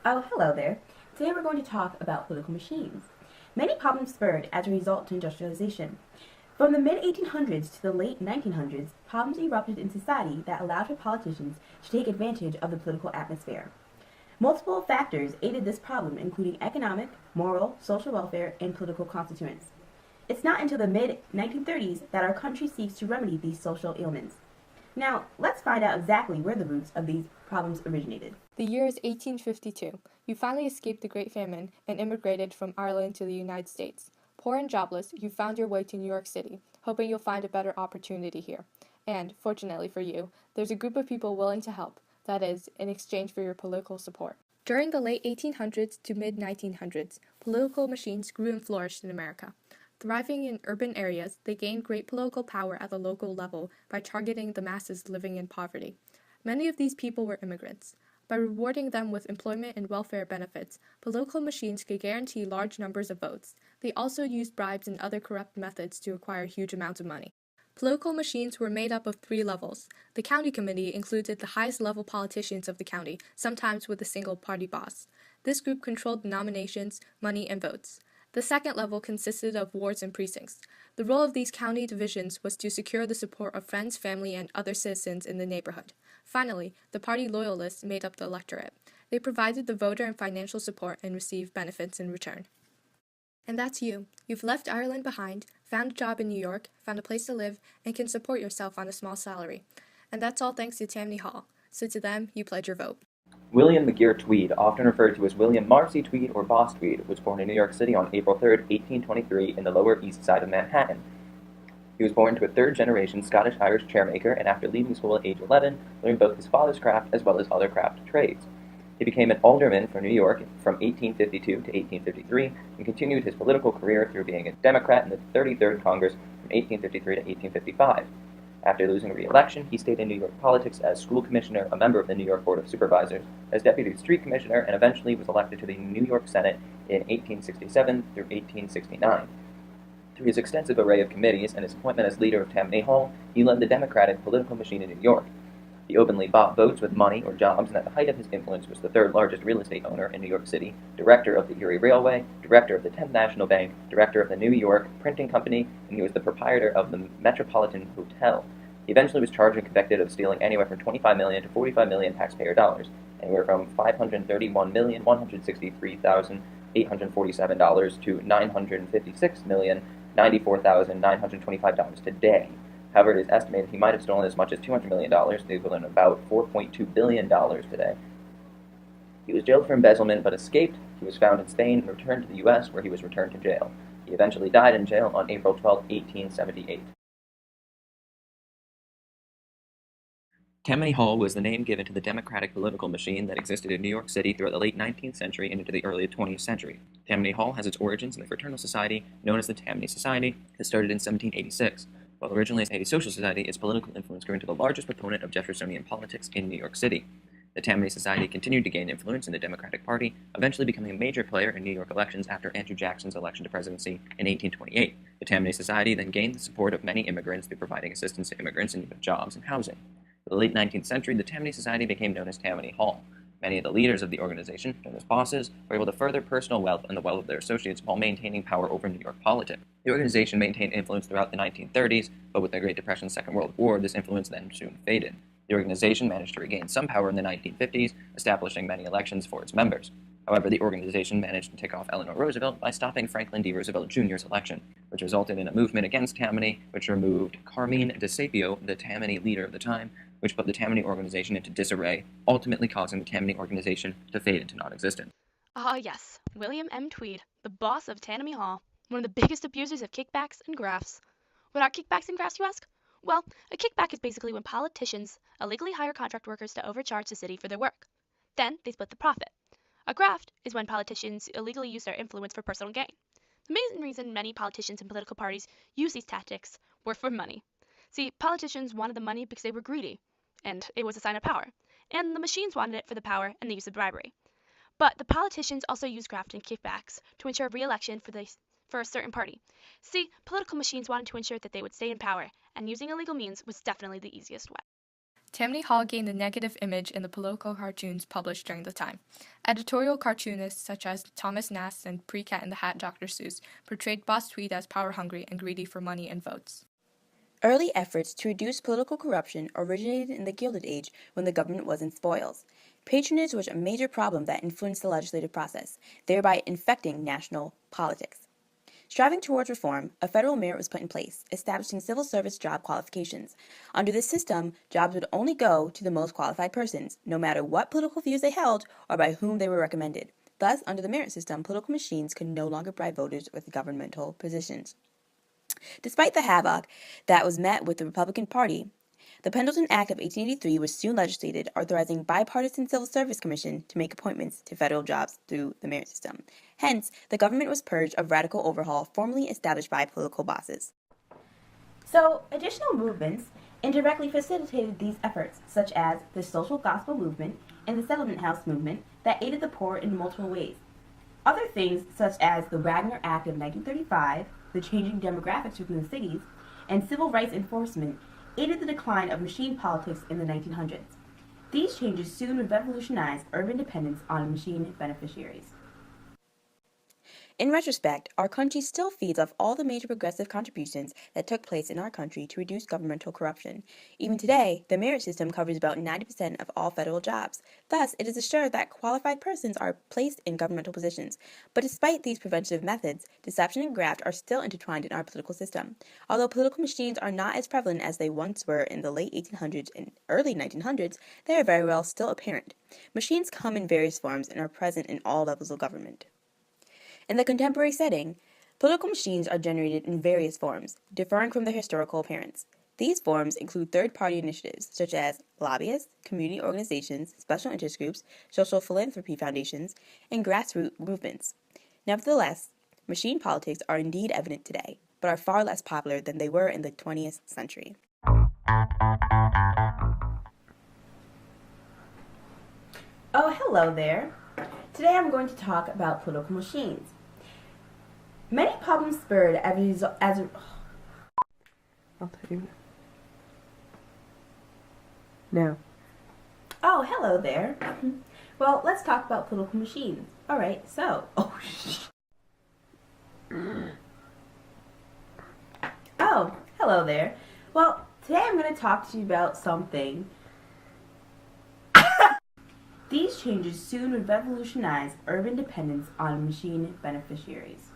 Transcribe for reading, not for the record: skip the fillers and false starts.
Oh, hello there. Today we're going to talk about political machines. Many problems spurred as a result to industrialization. From the mid 1800s to the late 1900s, problems erupted in society that allowed for politicians to take advantage of the political atmosphere. Multiple factors aided this problem, including economic, moral, social welfare, and political constituents. It's not until the mid 1930s that our country seeks to remedy these social ailments. Now, let's find out exactly where the roots of these problems originated. The year is 1852. You finally escaped the Great Famine and immigrated from Ireland to the United States. Poor and jobless, you found your way to New York City, hoping you'll find a better opportunity here. And, fortunately for you, there's a group of people willing to help, that is, in exchange for your political support. During the late 1800s to mid 1900s, political machines grew and flourished in America. Thriving in urban areas, they gained great political power at the local level by targeting the masses living in poverty. Many of these people were immigrants. By rewarding them with employment and welfare benefits, political machines could guarantee large numbers of votes. They also used bribes and other corrupt methods to acquire huge amounts of money. Political machines were made up of three levels. The county committee included the highest level politicians of the county, sometimes with a single party boss. This group controlled the nominations, money, and votes. The second level consisted of wards and precincts. The role of these county divisions was to secure the support of friends, family, and other citizens in the neighborhood. Finally, the party loyalists made up the electorate. They provided the voter and financial support and received benefits in return. And that's you. You've left Ireland behind, found a job in New York, found a place to live, and can support yourself on a small salary. And that's all thanks to Tammany Hall. So to them, you pledge your vote. William McGeer Tweed, often referred to as William Marcy Tweed or Boss Tweed, was born in New York City on April 3, 1823, in the Lower East Side of Manhattan. He was born to a third-generation Scottish-Irish chairmaker, and after leaving school at age 11, learned both his father's craft as well as other craft trades. He became an alderman for New York from 1852 to 1853, and continued his political career through being a Democrat in the 33rd Congress from 1853 to 1855. After losing re-election, he stayed in New York politics as school commissioner, a member of the New York Board of Supervisors, as deputy street commissioner, and eventually was elected to the New York Senate in 1867 through 1869. Through his extensive array of committees and his appointment as leader of Tammany Hall, he led the Democratic political machine in New York. He openly bought votes with money or jobs, and at the height of his influence was the third largest real estate owner in New York City, director of the Erie Railway, director of the 10th National Bank, director of the New York Printing Company, and he was the proprietor of the Metropolitan Hotel. He eventually was charged and convicted of stealing anywhere from $25 million to $45 million taxpayer dollars, anywhere from $531,163,847 to $956,094,925 today. However, it is estimated he might have stolen as much as $200 million, the equivalent of about $4.2 billion today. He was jailed for embezzlement but escaped. He was found in Spain and returned to the U.S., where he was returned to jail. He eventually died in jail on April 12, 1878. Tammany Hall was the name given to the Democratic political machine that existed in New York City throughout the late 19th century and into the early 20th century. Tammany Hall has its origins in the fraternal society known as the Tammany Society, that started in 1786. While originally a social society, its political influence grew into the largest proponent of Jeffersonian politics in New York City. The Tammany Society continued to gain influence in the Democratic Party, eventually becoming a major player in New York elections after Andrew Jackson's election to presidency in 1828. The Tammany Society then gained the support of many immigrants through providing assistance to immigrants in need of jobs and housing. In the late 19th century, the Tammany Society became known as Tammany Hall. Many of the leaders of the organization, known as bosses, were able to further personal wealth and the wealth of their associates while maintaining power over New York politics. The organization maintained influence throughout the 1930s, but with the Great Depression and Second World War, this influence then soon faded. The organization managed to regain some power in the 1950s, establishing many elections for its members. However, the organization managed to tick off Eleanor Roosevelt by stopping Franklin D. Roosevelt Jr.'s election, which resulted in a movement against Tammany, which removed Carmine DeSapio, the Tammany leader of the time, which put the Tammany organization into disarray, ultimately causing the Tammany organization to fade into non-existence. Ah, yes, William M. Tweed, the boss of Tammany Hall, one of the biggest abusers of kickbacks and grafts. What are kickbacks and grafts, you ask? Well, a kickback is basically when politicians illegally hire contract workers to overcharge the city for their work. Then they split the profit. A graft is when politicians illegally use their influence for personal gain. The main reason many politicians and political parties use these tactics were for money. See, politicians wanted the money because they were greedy, and it was a sign of power. And the machines wanted it for the power and the use of bribery. But the politicians also use graft and kickbacks to ensure re-election for a certain party. See, political machines wanted to ensure that they would stay in power, and using illegal means was definitely the easiest way. Tammany Hall gained a negative image in the political cartoons published during the time. Editorial cartoonists such as Thomas Nast and Pre-Cat in the Hat Dr. Seuss portrayed Boss Tweed as power-hungry and greedy for money and votes. Early efforts to reduce political corruption originated in the Gilded Age when the government was in spoils. Patronage was a major problem that influenced the legislative process, thereby infecting national politics. Striving towards reform, a federal merit was put in place, establishing civil service job qualifications. Under this system, jobs would only go to the most qualified persons, no matter what political views they held or by whom they were recommended. Thus, under the merit system, political machines could no longer bribe voters with governmental positions. Despite the havoc that was met with the Republican Party, the Pendleton Act of 1883 was soon legislated, authorizing bipartisan civil service commission to make appointments to federal jobs through the merit system. Hence, the government was purged of radical overhaul formerly established by political bosses. So, additional movements indirectly facilitated these efforts, such as the social gospel movement and the settlement house movement that aided the poor in multiple ways. Other things, such as the Wagner Act of 1935, the changing demographics within the cities, and civil rights enforcement, aided the decline of machine politics in the 1900s. These changes soon would revolutionize urban dependence on machine beneficiaries. In retrospect, our country still feeds off all the major progressive contributions that took place in our country to reduce governmental corruption. Even today, the merit system covers about 90% of all federal jobs. Thus, it is assured that qualified persons are placed in governmental positions. But despite these preventive methods, deception and graft are still intertwined in our political system. Although political machines are not as prevalent as they once were in the late 1800s and early 1900s, they are very well still apparent. Machines come in various forms and are present in all levels of government. In the contemporary setting, political machines are generated in various forms, differing from their historical appearance. These forms include third-party initiatives, such as lobbyists, community organizations, special interest groups, social philanthropy foundations, and grassroots movements. Nevertheless, machine politics are indeed evident today, but are far less popular than they were in the 20th century. Oh, hello there. Today I'm going to talk about political machines. Many problems spurred as a I'll tell you. No. Oh, hello there. Well, let's talk about political machines. Alright, so. Oh, hello there. Well, today I'm going to talk to you about something. These changes soon would revolutionize urban dependence on machine beneficiaries.